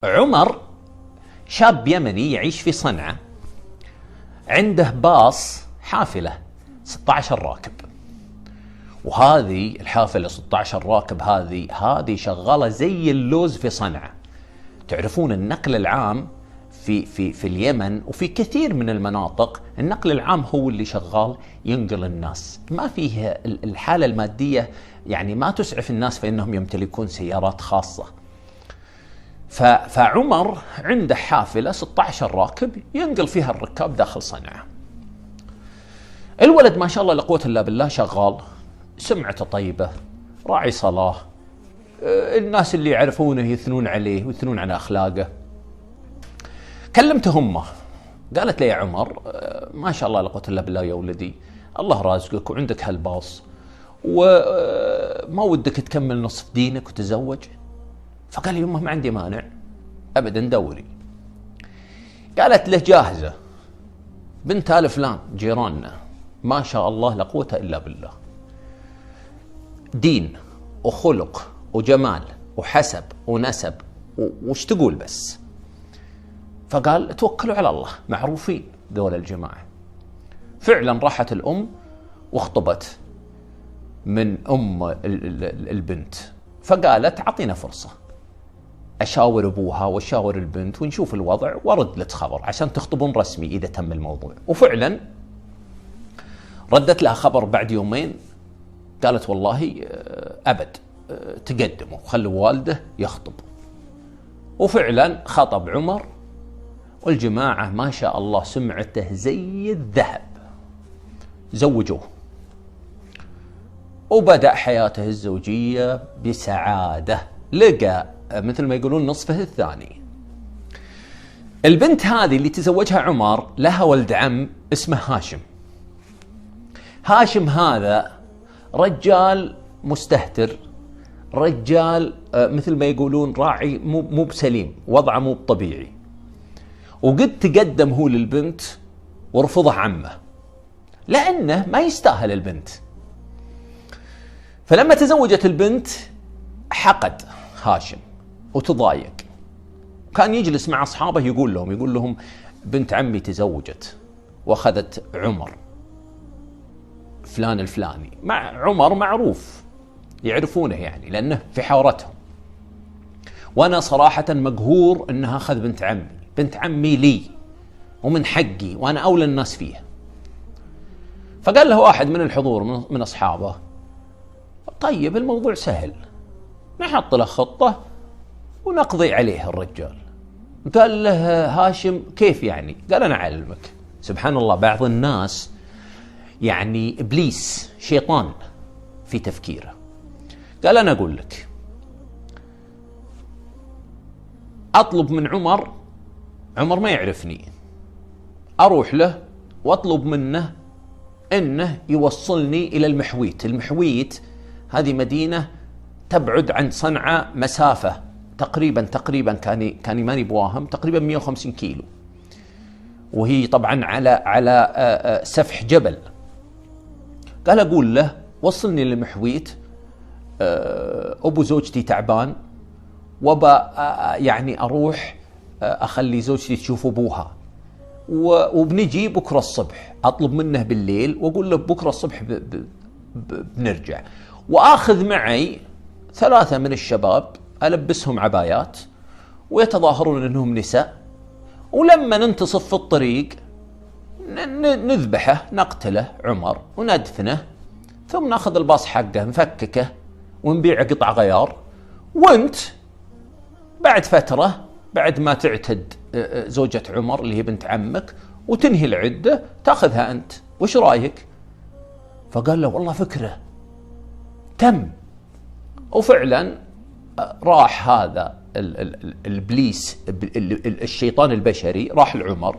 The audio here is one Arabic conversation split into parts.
عمر شاب يمني يعيش في صنعاء، عنده باص حافلة 16 راكب، وهذه الحافلة 16 راكب هذه شغالة زي اللوز في صنعاء. تعرفون النقل العام في اليمن وفي كثير من المناطق، النقل العام هو اللي شغال ينقل الناس، ما فيه الحالة المادية، يعني ما تسعف الناس فإنهم يمتلكون سيارات خاصة. فعمر عنده حافلة 16 راكب ينقل فيها الركاب داخل صنعاء. الولد ما شاء الله لا قوة إلا بالله شغال، سمعته طيبة، راعي صلاة، الناس اللي يعرفونه يثنون عليه ويثنون على أخلاقه. كلمته أمه، قالت لي يا عمر ما شاء الله لا قوة إلا بالله يا ولدي، الله رازقك وعندك هالباص وما ودك تكمل نصف دينك وتزوج؟ فقال لي يمه ما عندي مانع أبدا، دوري. قالت له جاهزة، بنت آل فلان جيراننا ما شاء الله لا قوة إلا بالله، دين وخلق وجمال وحسب ونسب وش تقول بس. فقال توكلوا على الله، معروفين ذول الجماعة. فعلا راحت الأم واخطبت من أم البنت، فقالت عطينا فرصة أشاور أبوها وأشاور البنت ونشوف الوضع وأرد لك خبر عشان تخطبون رسمي إذا تم الموضوع. وفعلا ردت لها خبر بعد يومين، قالت والله أبد تقدموا خلوا والده يخطب. وفعلا خطب عمر، والجماعة ما شاء الله سمعته زي الذهب، زوجوه وبدأ حياته الزوجية بسعادة، لقى مثل ما يقولون نصفه الثاني. البنت هذه اللي تزوجها عمر لها ولد عم اسمه هاشم. هاشم هذا رجال مستهتر، رجال مثل ما يقولون راعي مو بسليم، وضعه مو طبيعي. وقد تقدم هو للبنت ورفضه عمه لأنه ما يستاهل البنت. فلما تزوجت البنت حقد هاشم وتضايق، كان يجلس مع أصحابه يقول لهم بنت عمي تزوجت وأخذت عمر فلان الفلاني، مع عمر معروف يعرفونه يعني لأنه في حارتهم، وأنا صراحة مقهور أنها أخذ بنت عمي لي ومن حقي وأنا أولى الناس فيها. فقال له واحد من الحضور من أصحابه طيب الموضوع سهل، نحط له خطة ونقضي عليه الرجال. قال له هاشم كيف يعني؟ قال أنا أعلمك. سبحان الله، بعض الناس يعني إبليس شيطان في تفكيره. قال أنا أقول لك، أطلب من عمر ما يعرفني، أروح له وأطلب منه إنه يوصلني إلى المحويت. المحويت هذه مدينة تبعد عن صنعاء مسافة تقريبا كان ماني بواهم تقريبا 150 كيلو، وهي طبعا على سفح جبل. قال أقول له وصلني للمحويت، أبو زوجتي تعبان وبا يعني أروح أخلي زوجتي تشوف أبوها، وبنجي بكرة الصبح. أطلب منه بالليل وأقول له بكرة الصبح بنرجع، وآخذ معي 3 من الشباب ألبسهم عبايات ويتظاهرون أنهم نساء، ولما ننتصف في الطريق نذبحه نقتله عمر وندفنه، ثم ناخذ الباص حقه نفككه ونبيعه قطع غيار، وانت بعد فترة بعد ما تعتد زوجة عمر اللي هي بنت عمك وتنهي العدة تاخذها أنت، وش رأيك؟ فقال له والله فكرة تم. وفعلا راح هذا الإبليس الشيطان البشري راح لعمر،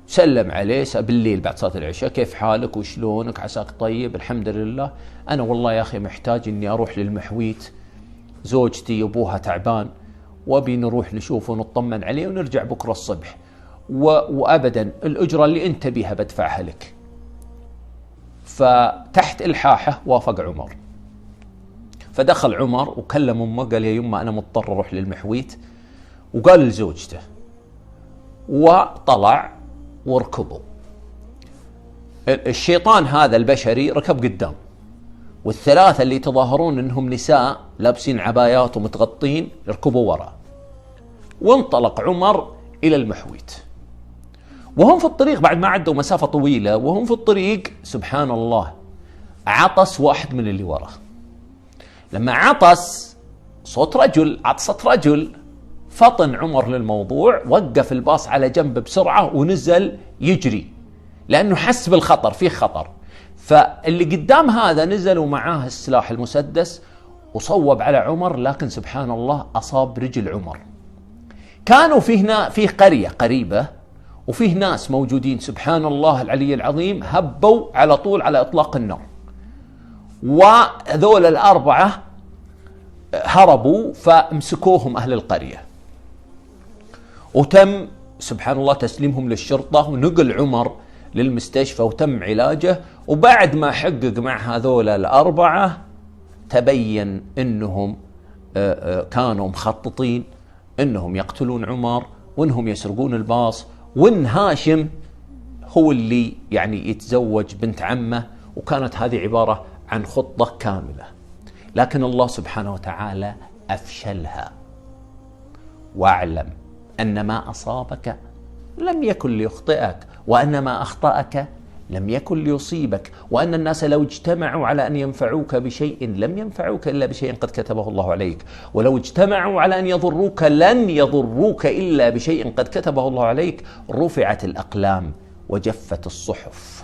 سلم عليه بالليل بعد صلاة العشاء، كيف حالك وشلونك عساك طيب؟ الحمد لله، أنا والله يا أخي محتاج إني أروح للمحويت، زوجتي أبوها تعبان وأبي نروح نشوفه ونطمن عليه ونرجع بكرة الصبح، وأبدا الأجرة اللي أنت بيها بدفعها لك. فتحت إلحاحه وافق عمر، فدخل عمر وكلم أمه قال يا يمه أنا مضطر أروح للمحويت وقال لزوجته وطلع وركضوا. الشيطان هذا البشري ركب قدام، والثلاثة اللي يتظاهرون انهم نساء لابسين عبايات ومتغطين يركبوا وراء. وانطلق عمر الى المحويت، وهم في الطريق بعد ما عدوا مسافة طويلة، وهم في الطريق سبحان الله عطس واحد من اللي وراه. لما عطس صوت رجل، عطسة رجل، فطن عمر للموضوع، وقف الباص على جنب بسرعة ونزل يجري لأنه حس بالخطر، فيه خطر. فاللي قدام هذا نزلوا معاه السلاح المسدس وصوب على عمر، لكن سبحان الله أصاب رجل عمر. كانوا فيه قرية قريبة وفيه ناس موجودين، سبحان الله العلي العظيم، هبوا على طول على إطلاق النار، وذول الأربعة هربوا فامسكوهم أهل القرية، وتم سبحان الله تسليمهم للشرطة، ونقل عمر للمستشفى وتم علاجه. وبعد ما حقق مع هذول الأربعة تبين أنهم كانوا مخططين أنهم يقتلون عمر، وأنهم يسرقون الباص، وأن هاشم هو اللي يعني يتزوج بنت عمه، وكانت هذه عبارة عن خطة كاملة. لكن الله سبحانه وتعالى أفشلها. واعلم أن ما أصابك لم يكن ليخطئك، وأن ما أخطأك لم يكن ليصيبك، وأن الناس لو اجتمعوا على أن ينفعوك بشيء لم ينفعوك إلا بشيء قد كتبه الله عليك، ولو اجتمعوا على أن يضروك لن يضروك إلا بشيء قد كتبه الله عليك. رفعت الأقلام وجفت الصحف.